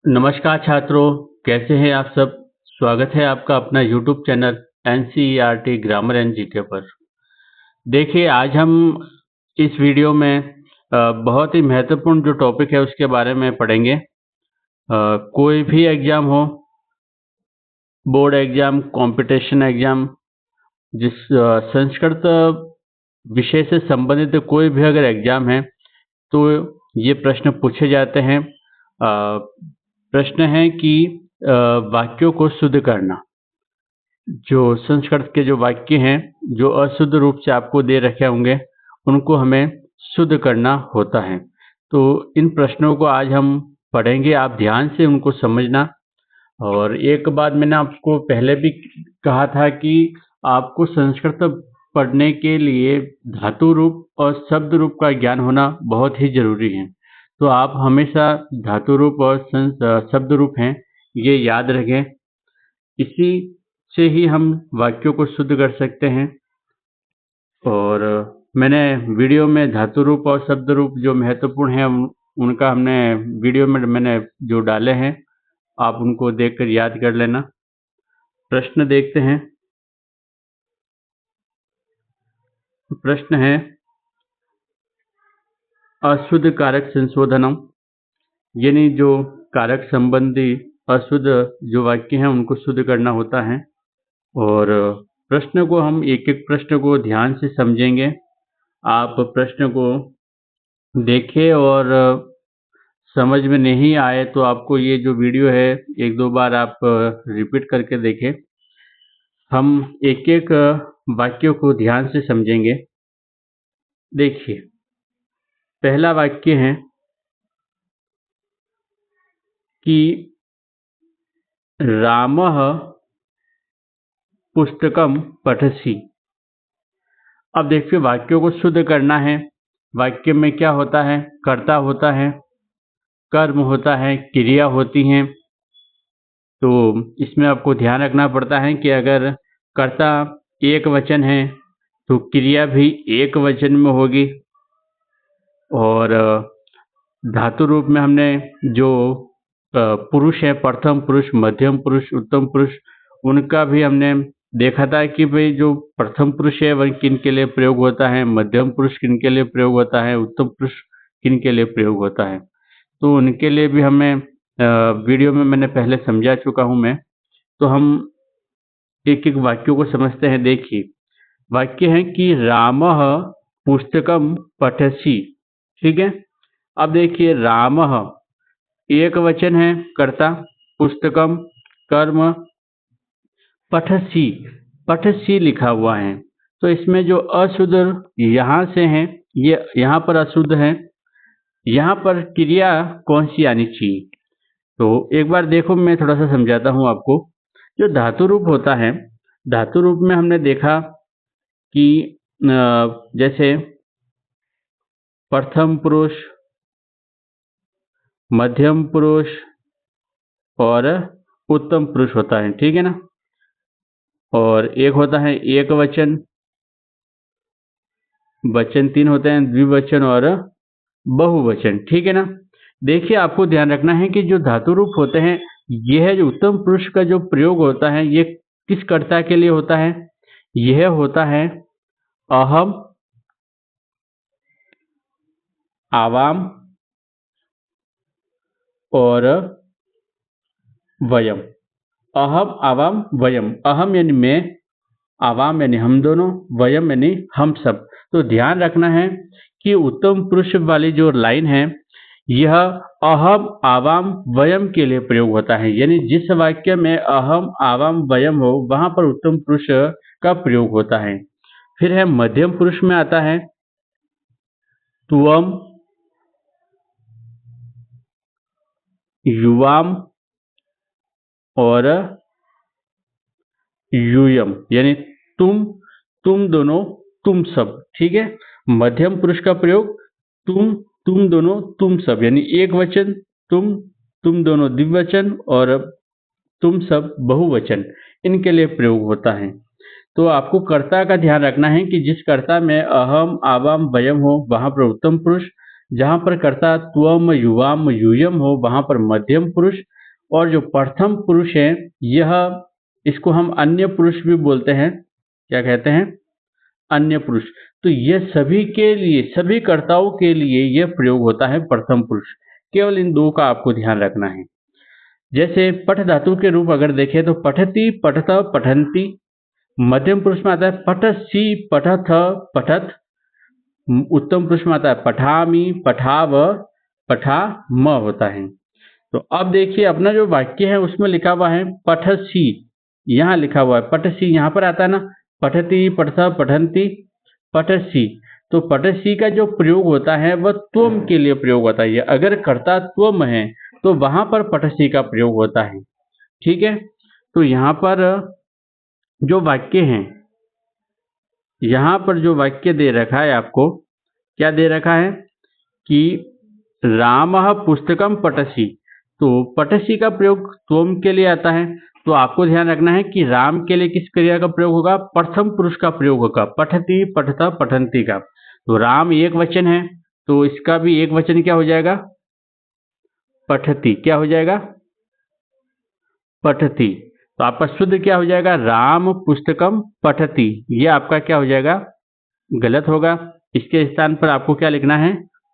नमस्कार छात्रों, कैसे हैं आप सब। स्वागत है आपका अपना YouTube channel NCERT grammar and GK पर। देखिए, आज हम इस वीडियो में बहुत ही महत्वपूर्ण जो टॉपिक है उसके बारे में पढ़ेंगे। कोई भी एग्ज़ाम हो, बोर्ड एग्ज़ाम, कंपटीशन एग्ज़ाम, जिस संस्कृत विषय से संबंधित कोई भी अगर एग्ज़ाम है तो ये प्रश्न पूछे जाते हैं। प्रश्न है कि वाक्यों को शुद्ध करना। जो संस्कृत के जो वाक्य हैं, जो अशुद्ध रूप से आपको दे रखे होंगे, उनको हमें शुद्ध करना होता है। तो इन प्रश्नों को आज हम पढ़ेंगे, आप ध्यान से उनको समझना। और एक बात मैंने आपको पहले भी कहा था कि आपको संस्कृत पढ़ने के लिए धातु रूप और शब्द रूप का ज्ञान होना बहुत ही जरूरी है। तो आप हमेशा धातु रूप और शब्द रूप हैं, ये याद रखें। इसी से ही हम वाक्यों को शुद्ध कर सकते हैं। और मैंने वीडियो में धातु रूप और शब्द रूप जो महत्वपूर्ण है उनका हमने वीडियो में मैंने जो डाले हैं, आप उनको देखकर याद कर लेना। प्रश्न देखते हैं। प्रश्न है, अशुद्ध कारक संशोधनम, यानी जो कारक संबंधी अशुद्ध जो वाक्य हैं उनको शुद्ध करना होता है। और प्रश्न को हम एक एक प्रश्न को ध्यान से समझेंगे। आप प्रश्न को देखें और समझ में नहीं आए तो आपको ये जो वीडियो है एक दो बार आप रिपीट करके देखें। हम एक एक वाक्यों को ध्यान से समझेंगे। देखिए, पहला वाक्य है कि रामः पुस्तकम पठसि। अब देखिए, वाक्यों को शुद्ध करना है। वाक्य में क्या होता है? कर्ता होता है, कर्म होता है, क्रिया होती हैं। तो इसमें आपको ध्यान रखना पड़ता है कि अगर कर्ता एक वचन है तो क्रिया भी एक वचन में होगी। और धातु रूप में हमने जो पुरुष है, प्रथम पुरुष, मध्यम पुरुष, उत्तम पुरुष, उनका भी हमने देखा था कि भाई जो प्रथम पुरुष है वह किन के लिए प्रयोग होता है, मध्यम पुरुष किन के लिए प्रयोग होता है, उत्तम पुरुष किन के लिए प्रयोग होता है। तो उनके लिए भी हमें वीडियो में मैंने पहले समझा चुका हूं मैं। तो हम एक एक वाक्यों को समझते हैं। देखिए, वाक्य है कि रामः पुस्तकम पठसि। ठीक है। अब देखिए, रामः एक वचन है, कर्ता, पुस्तकम कर्म, पठसि पठसि लिखा हुआ है। तो इसमें जो अशुद्ध यहाँ से है, ये यहाँ पर अशुद्ध है। यहाँ पर क्रिया कौन सी आनी चाहिए? तो एक बार देखो, मैं थोड़ा सा समझाता हूँ आपको। जो धातु रूप होता है, धातु रूप में हमने देखा कि जैसे प्रथम पुरुष, मध्यम पुरुष और उत्तम पुरुष होता है। ठीक है ना। और एक होता है एक वचन, वचन तीन होते हैं, द्विवचन और बहुवचन। ठीक है ना। देखिए, आपको ध्यान रखना है कि जो धातु रूप होते हैं, यह जो उत्तम पुरुष का जो प्रयोग होता है, ये किस कर्ता के लिए होता है? यह होता है अहम, आवाम और वयम। अहम, आवाम, वयम। अहम यानी मैं, आवाम यानी हम दोनों, वयम यानी हम सब। तो ध्यान रखना है कि उत्तम पुरुष वाली जो लाइन है, यह अहम, आवाम, वयम के लिए प्रयोग होता है। यानी जिस वाक्य में अहम, आवाम, वयम हो, वहां पर उत्तम पुरुष का प्रयोग होता है। फिर है मध्यम पुरुष में आता है त्वम, युवाम और यूयम, यानी तुम दोनों, तुम सब। ठीक है। मध्यम पुरुष का प्रयोग तुम दोनों, तुम सब, यानी एक वचन तुम दोनों द्विवचन और तुम सब बहुवचन, इनके लिए प्रयोग होता है। तो आपको कर्ता का ध्यान रखना है कि जिस कर्ता में अहम, आवाम, वयम हो, वहां पर उत्तम पुरुष। जहां पर कर्ता त्वम, युवाम, यूयम हो, वहां पर मध्यम पुरुष। और जो प्रथम पुरुष है यह, इसको हम अन्य पुरुष भी बोलते हैं। क्या कहते हैं? अन्य पुरुष। तो यह सभी के लिए, सभी कर्ताओं के लिए यह प्रयोग होता है प्रथम पुरुष। केवल इन दो का आपको ध्यान रखना है। जैसे पठ धातु के रूप अगर देखें तो पठति, पठत, पठन्ति। मध्यम पुरुष में आता है पठसि, पठथ, पठत। उत्तम पुरुष में आता है पठामि, पठाव, पठाम होता है। तो अब देखिए अपना जो वाक्य है उसमें लिखा हुआ है पठसि, यहाँ लिखा हुआ है पठसि, यहाँ पर आता है ना पठति, पठथ, पठन्ति, पठसि। तो पठसि का जो प्रयोग होता है वह त्वम के लिए प्रयोग होता है। अगर कर्ता त्वम है तो वहां पर पठसि का प्रयोग होता है। ठीक है, तो यहाँ पर जो वाक्य है, यहाँ पर जो वाक्य दे रखा है आपको, क्या दे रखा है कि रामः पुस्तकम पठसि। तो पठसि का प्रयोग त्वम के लिए आता है। तो आपको ध्यान रखना है कि राम के लिए किस क्रिया का प्रयोग होगा? प्रथम पुरुष का प्रयोग होगा, पठति, पठत, पठन्ति का। तो राम एक वचन है तो इसका भी एक वचन क्या हो जाएगा? पठति। क्या हो जाएगा? पठति। तो आपका शुद्ध क्या हो जाएगा? राम पुस्तकम पठति। यह आपका क्या हो जाएगा? गलत होगा। इसके स्थान पर आपको क्या लिखना है?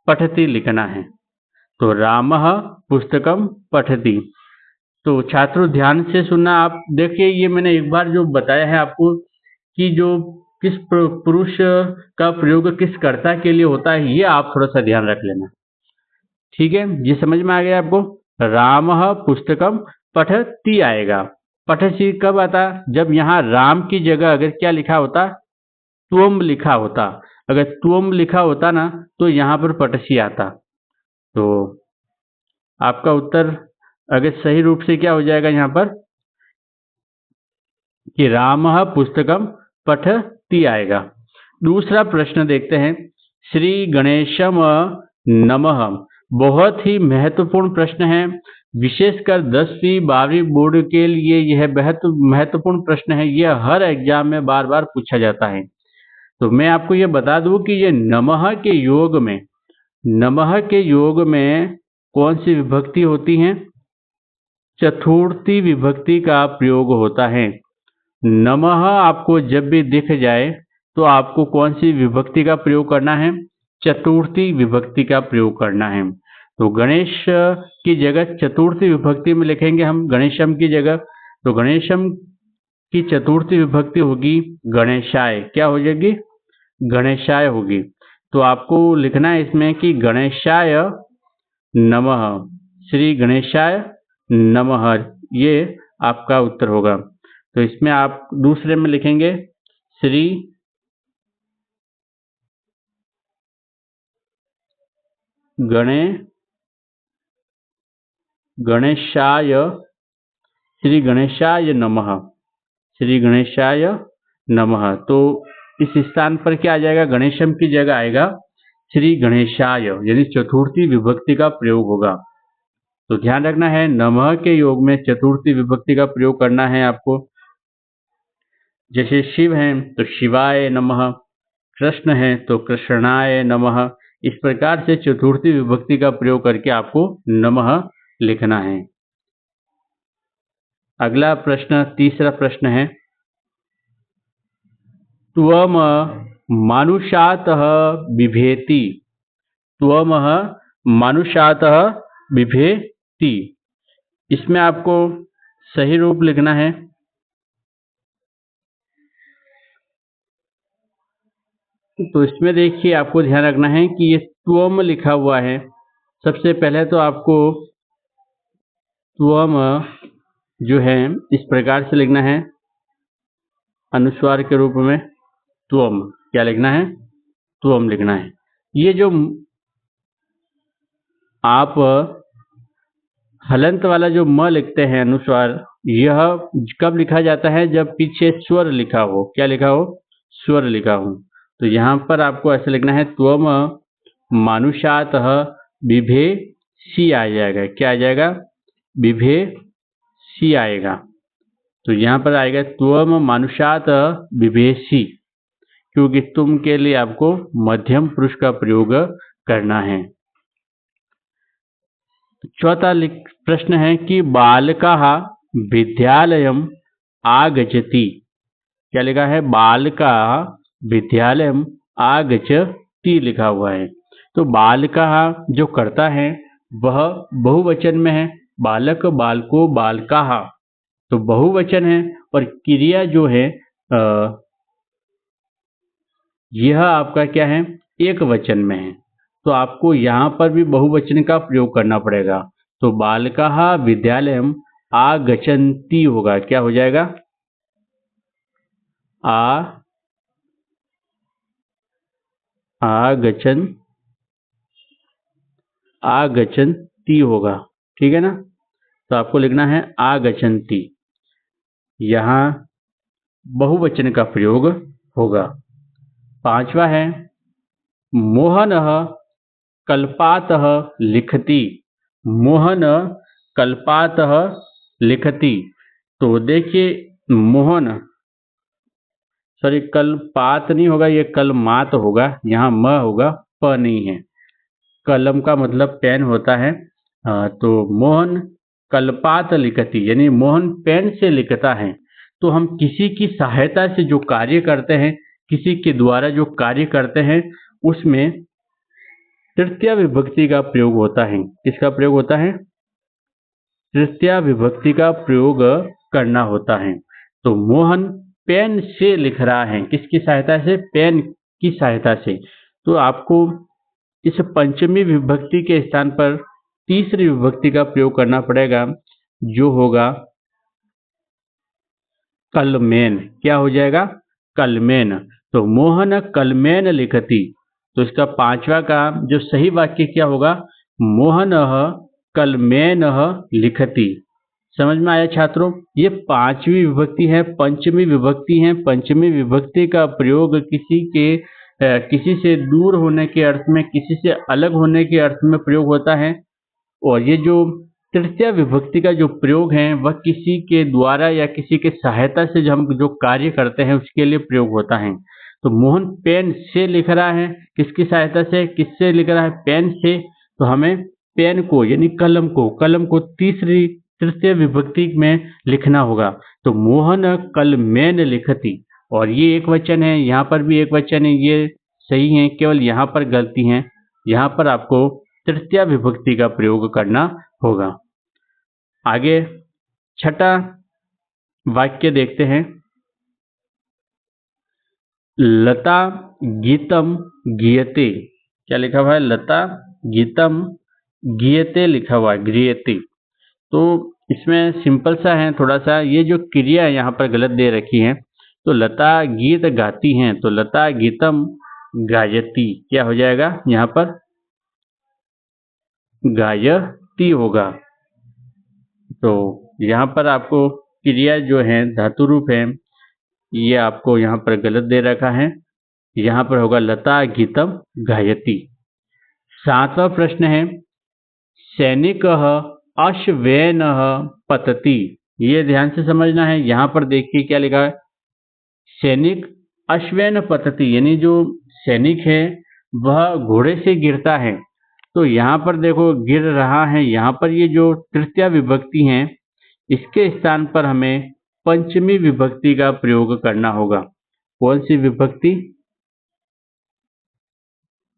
पठति लिखना है। तो रामः पुस्तकम पठति। तो छात्रों ध्यान से सुनना। आप देखिए ये मैंने एक बार जो बताया है आपको कि जो किस पुरुष का प्रयोग किस कर्ता के लिए होता है, ये आप थोड़ा सा ध्यान रख लेना। ठीक है, ये समझ में आ गया आपको? रामः पुस्तकम पठति आएगा। पठसि कब आता? जब यहाँ राम की जगह अगर क्या लिखा होता? त्वम लिखा होता। अगर त्वम लिखा होता ना तो यहाँ पर पठसि आता। तो आपका उत्तर अगर सही रूप से क्या हो जाएगा यहाँ पर कि रामः पुस्तकम पठति आएगा। दूसरा प्रश्न देखते हैं। श्री गणेशम नमः। बहुत ही महत्वपूर्ण प्रश्न है, विशेषकर 10वीं 12वीं बोर्ड के लिए यह बहुत महत्वपूर्ण प्रश्न है। यह हर एग्जाम में बार बार पूछा जाता है। तो मैं आपको यह बता दूं कि ये नमः के योग में, नमः के योग में कौन सी विभक्ति होती है? चतुर्थी विभक्ति का प्रयोग होता है। नमः आपको जब भी दिख जाए तो आपको कौन सी विभक्ति का प्रयोग करना है? चतुर्थी विभक्ति का प्रयोग करना है। तो गणेश की जगह चतुर्थी विभक्ति में लिखेंगे हम गणेशम की जगह। तो गणेशम की चतुर्थी विभक्ति होगी गणेशाय। क्या हो जाएगी? गणेशाय होगी। तो आपको लिखना है इसमें कि गणेशाय नमः, श्री गणेशाय नमः। ये आपका उत्तर होगा। तो इसमें आप दूसरे में लिखेंगे श्री गणेशाय, श्री गणेशाय नमः, श्री गणेशाय नमः। तो इस स्थान पर क्या आ जाएगा? गणेशम की जगह आएगा श्री गणेशाय, यानी चतुर्थी विभक्ति का प्रयोग होगा। तो ध्यान रखना है नमः के योग में चतुर्थी विभक्ति का प्रयोग करना है आपको। जैसे शिव हैं तो शिवाय नमः, कृष्ण हैं तो कृष्णाय नमः। इस प्रकार से चतुर्थी विभक्ति का प्रयोग करके आपको नमः लिखना है। अगला प्रश्न, तीसरा प्रश्न है त्वम मानुषातः बिभेति। त्वम मानुषातः बिभेति। इसमें आपको सही रूप लिखना है। तो इसमें देखिए आपको ध्यान रखना है कि ये त्वम लिखा हुआ है। सबसे पहले तो आपको त्वम जो है इस प्रकार से लिखना है, अनुस्वार के रूप में त्वम। क्या लिखना है? त्वम लिखना है। ये जो आप हलंत वाला जो म लिखते हैं अनुस्वार, यह कब लिखा जाता है? जब पीछे स्वर लिखा हो। क्या लिखा हो? स्वर लिखा हो। तो यहाँ पर आपको ऐसे लिखना है त्वम मानुषातः बिभेषि आ जाएगा। क्या आ जाएगा? बिभेषि आएगा। तो यहाँ पर आएगा त्वम मानुषातः बिभेषि, क्योंकि तुम के लिए आपको मध्यम पुरुष का प्रयोग करना है। चौथा प्रश्न है कि बालकः विद्यालयम् आगच्छति। क्या लिखा है? बालकः विद्यालयम् आगच्छति लिखा हुआ है। तो बालकः जो करता है वह बहुवचन में है, बालक, बालको, बालकाः तो बहुवचन है, और क्रिया जो है यह आपका क्या है? एक वचन में है। तो आपको यहाँ पर भी बहुवचन का प्रयोग करना पड़ेगा। तो बालकाः विद्यालयम् आगच्छन्ति होगा, क्या हो जाएगा? आगच्छन्ति होगा, ठीक है ना? तो आपको लिखना है आगच्छन्ति, यहाँ बहुवचन का प्रयोग होगा। पांचवा है मोहनः कल्पातः लिखति। मोहन कल्पातः लिखति। तो देखिए मोहन, सॉरी कल्पात नहीं होगा, ये कलमात होगा, यहाँ म होगा, प नहीं है। कलम का मतलब पेन होता है। तो मोहन कल्पात लिखति, यानी मोहन पेन से लिखता है। तो हम किसी की सहायता से जो कार्य करते हैं, किसी के द्वारा जो कार्य करते हैं, उसमें तृतीया विभक्ति का प्रयोग होता है। किसका प्रयोग होता है? तृतीया विभक्ति का प्रयोग करना होता है। तो मोहन पेन से लिख रहा है, किसकी सहायता से? पेन की सहायता से। तो आपको इस पंचमी विभक्ति के स्थान पर तीसरी विभक्ति का प्रयोग करना पड़ेगा, जो होगा कलमेन। क्या हो जाएगा? कलमेन। तो मोहन कलमेन लिखति। तो इसका पांचवा का जो सही वाक्य क्या होगा? मोहनः कलमेनः लिखति। समझ में आया छात्रों? ये पांचवी विभक्ति है, पंचमी विभक्ति है। पंचमी विभक्ति का प्रयोग किसी से दूर होने के अर्थ में, किसी से अलग होने के अर्थ में प्रयोग होता है। और ये जो तृतीया विभक्ति का जो प्रयोग है वह किसी के द्वारा या किसी के सहायता से हम जो कार्य करते हैं उसके लिए प्रयोग होता है। तो मोहन पेन से लिख रहा है, किसकी सहायता से? किससे लिख रहा है? पेन से। तो हमें पेन को यानी कलम को तृतीय विभक्ति में लिखना होगा। तो मोहन कलमेन लिखति, और ये एक वचन है, यहाँ पर भी एक वचन है, ये सही है। केवल यहाँ पर गलती है, यहाँ पर आपको तृतीया विभक्ति का प्रयोग करना होगा। आगे छठा वाक्य देखते हैं। लता गीतम गीयते। क्या लिखा हुआ है? लता गीतम गीयते लिखा हुआ है, गीयते। तो इसमें सिंपल सा है थोड़ा सा, ये जो क्रिया है यहाँ पर गलत दे रखी है। तो लता गीत गाती हैं, तो लता गीतम गायती। क्या हो जाएगा? यहाँ पर गायती होगा। तो यहाँ पर आपको क्रिया जो है धातु रूप है, ये आपको यहाँ पर गलत दे रखा है। यहाँ पर होगा लता गीतम गायती। सातवां प्रश्न है सैनिकः अश्वेनः पतति। ये ध्यान से समझना है। यहाँ पर देखिए क्या लिखा है? सैनिक अश्वेन पतति, यानी जो सैनिक है वह घोड़े से गिरता है। तो यहाँ पर देखो गिर रहा है, यहाँ पर ये जो तृतीया विभक्ति है इसके स्थान पर हमें पंचमी विभक्ति का प्रयोग करना होगा। कौन सी विभक्ति?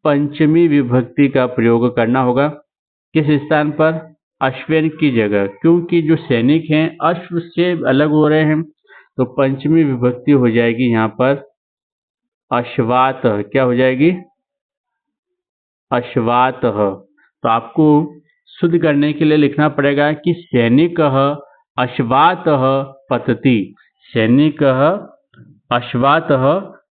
पंचमी विभक्ति का प्रयोग करना होगा। किस स्थान पर? अश्वेन की जगह, क्योंकि जो सैनिक हैं अश्व से अलग हो रहे हैं। तो पंचमी विभक्ति हो जाएगी यहाँ पर अश्वात। क्या हो जाएगी? अश्वात। तो आपको शुद्ध करने के लिए लिखना पड़ेगा कि सैनिकः अश्वातः पतति। सैनिकः अश्वातः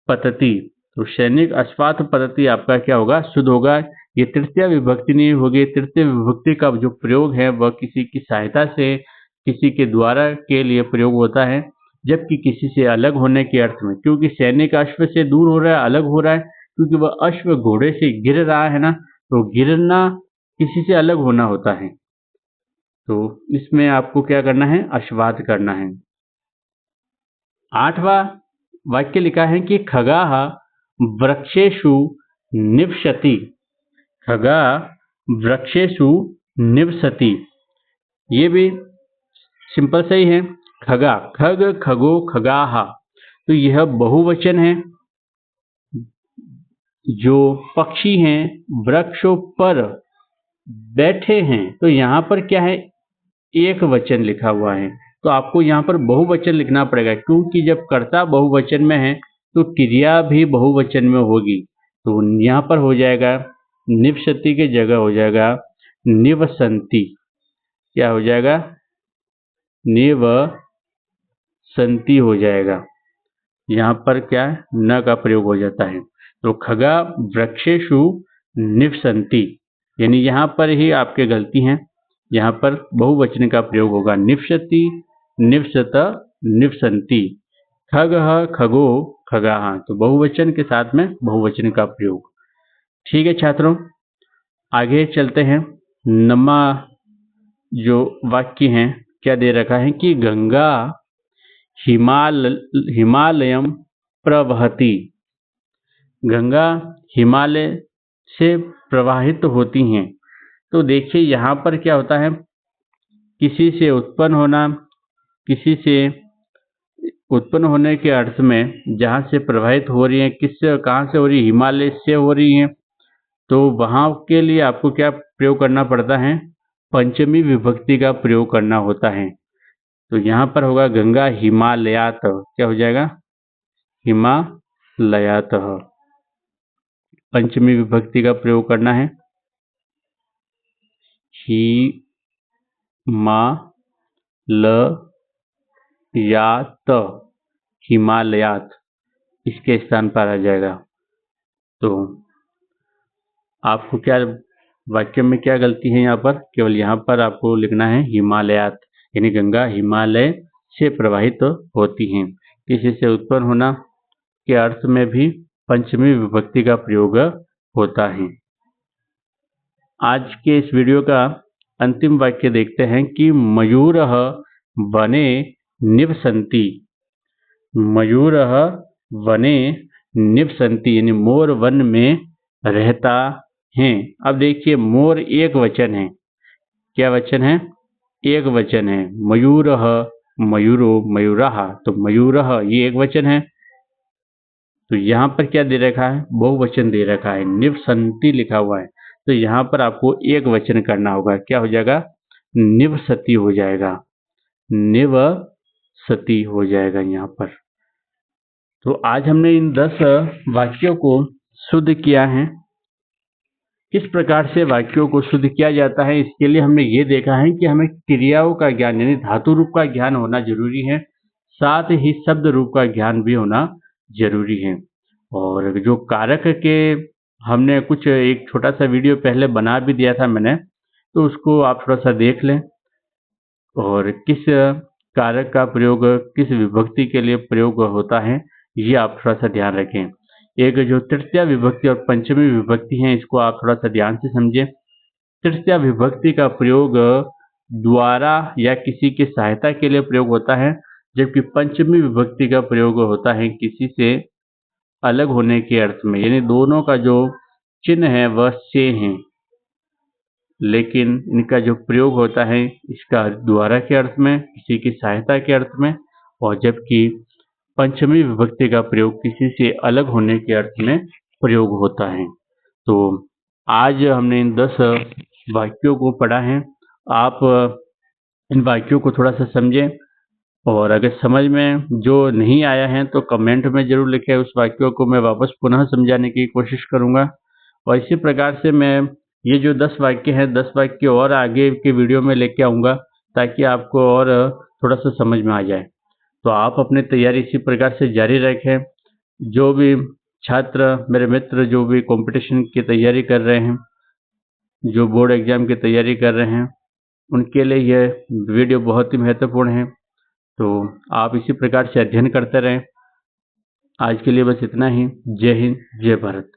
पतति। तो सैनिक अश्वात पतति आपका क्या होगा? शुद्ध होगा। ये तृतीय विभक्ति नहीं होगी। तृतीय विभक्ति का जो प्रयोग है वह किसी की सहायता से, किसी के द्वारा के लिए प्रयोग होता है, जबकि किसी से अलग होने के अर्थ में। क्योंकि सैनिक अश्व से दूर हो रहा है, अलग हो रहा है, क्योंकि वह अश्व घोड़े से गिर रहा है ना, तो गिरना किसी से अलग होना होता है। तो इसमें आपको क्या करना है? अश्वात करना है। आठवां वाक्य लिखा है कि खगाः वृक्षेषु निवसति। खगा वृक्षेषु निवसति, ये भी सिंपल सही है। खगा, खग खगो खगाहा, तो यह बहुवचन है। जो पक्षी हैं वृक्षों पर बैठे हैं, तो यहाँ पर क्या है, एक वचन लिखा हुआ है, तो आपको यहाँ पर बहुवचन लिखना पड़ेगा, क्योंकि जब कर्ता बहुवचन में है तो क्रिया भी बहुवचन में होगी। तो यहाँ पर हो जाएगा निवसति के जगह हो जाएगा निवसन्ति। क्या हो जाएगा, निवसन्ति हो जाएगा। यहाँ पर क्या है, न का प्रयोग हो जाता है। तो खगा वृक्षेषु निवसन्ति, यानी यहाँ पर ही आपके गलती हैं, यहाँ पर बहुवचन का प्रयोग होगा। निवसति, निवसत, निवसन्ति। खगः खगो खगाः, तो बहुवचन के साथ में बहुवचन का प्रयोग। ठीक है छात्रों, आगे चलते हैं। नमा जो वाक्य हैं क्या दे रखा है कि गंगा हिमालयम प्रवहति, गंगा हिमालय से प्रवाहित होती हैं। तो देखिए यहाँ पर क्या होता है, किसी से उत्पन्न होना, किसी से उत्पन्न होने के अर्थ में जहाँ से प्रवाहित हो रही है, किससे कहाँ से हो रही है, हिमालय से हो रही है, तो वहाँ के लिए आपको क्या प्रयोग करना पड़ता है, पंचमी विभक्ति का प्रयोग करना होता है। तो यहाँ पर होगा गंगा हिमालयात, क्या हो जाएगा, हिमालयात। पंचमी विभक्ति का प्रयोग करना है, हिमालयात, हिमालयात इसके स्थान पर आ जाएगा। तो आपको क्या वाक्य में क्या गलती है, यहाँ पर केवल यहाँ पर आपको लिखना है हिमालयात, यानी गंगा हिमालय से प्रवाहित होती हैं। किसी से उत्पन्न होना के अर्थ में भी पंचमी विभक्ति का प्रयोग होता है। आज के इस वीडियो का अंतिम वाक्य देखते हैं कि मयूरः वने निवसन्ति, मयूरः वने निवसन्ति, यानी मोर वन में रहता है। अब देखिए मोर एक वचन है, क्या वचन है, एक वचन है। मयूरः, मयूरो, मयूरः, तो मयूरः ये एक वचन है। तो यहाँ पर क्या दे रखा है, बहुवचन दे रखा है, निवसन्ति लिखा हुआ है, तो यहाँ पर आपको एक वचन करना होगा। क्या हो जाएगा, निवसति हो जाएगा, निवसति हो जाएगा यहाँ पर। तो आज हमने इन 10 वाक्यों को शुद्ध किया है। किस प्रकार से वाक्यों को शुद्ध किया जाता है, इसके लिए हमने ये देखा है कि हमें क्रियाओं का ज्ञान यानी धातु रूप का ज्ञान होना जरूरी है, साथ ही शब्द रूप का ज्ञान भी होना जरूरी है। और जो कारक के हमने कुछ एक छोटा सा वीडियो पहले बना भी दिया था मैंने, तो उसको आप थोड़ा सा देख लें, और किस कारक का प्रयोग किस विभक्ति के लिए प्रयोग होता है ये आप थोड़ा सा ध्यान रखें। एक जो तृतीया विभक्ति और पंचमी विभक्ति है, इसको आप थोड़ा सा ध्यान से समझें। तृतीया विभक्ति का प्रयोग द्वारा या किसी की सहायता के लिए प्रयोग होता है, जबकि पंचमी विभक्ति का प्रयोग होता है किसी से अलग होने के अर्थ में, यानी दोनों का जो चिन्ह है वह से है, लेकिन इनका जो प्रयोग होता है इसका द्वारा के अर्थ में, किसी की सहायता के अर्थ में, और जबकि पंचमी विभक्ति का प्रयोग किसी से अलग होने के अर्थ में प्रयोग होता है। तो आज हमने इन 10 वाक्यों को पढ़ा है। आप इन वाक्यों को थोड़ा सा समझें, और अगर समझ में जो नहीं आया है तो कमेंट में जरूर लिखें, उस वाक्यों को मैं वापस पुनः समझाने की कोशिश करूँगा। और इसी प्रकार से मैं ये जो 10 वाक्य हैं, 10 वाक्य और आगे के वीडियो में लेके आऊँगा, ताकि आपको और थोड़ा सा समझ में आ जाए। तो आप अपनी तैयारी इसी प्रकार से जारी रखें। जो भी छात्र मेरे मित्र जो भी कंपटीशन की तैयारी कर रहे हैं, जो बोर्ड एग्जाम की तैयारी कर रहे हैं, उनके लिए यह वीडियो बहुत ही महत्वपूर्ण है। तो आप इसी प्रकार से अध्ययन करते रहें। आज के लिए बस इतना ही। जय हिंद, जय भारत।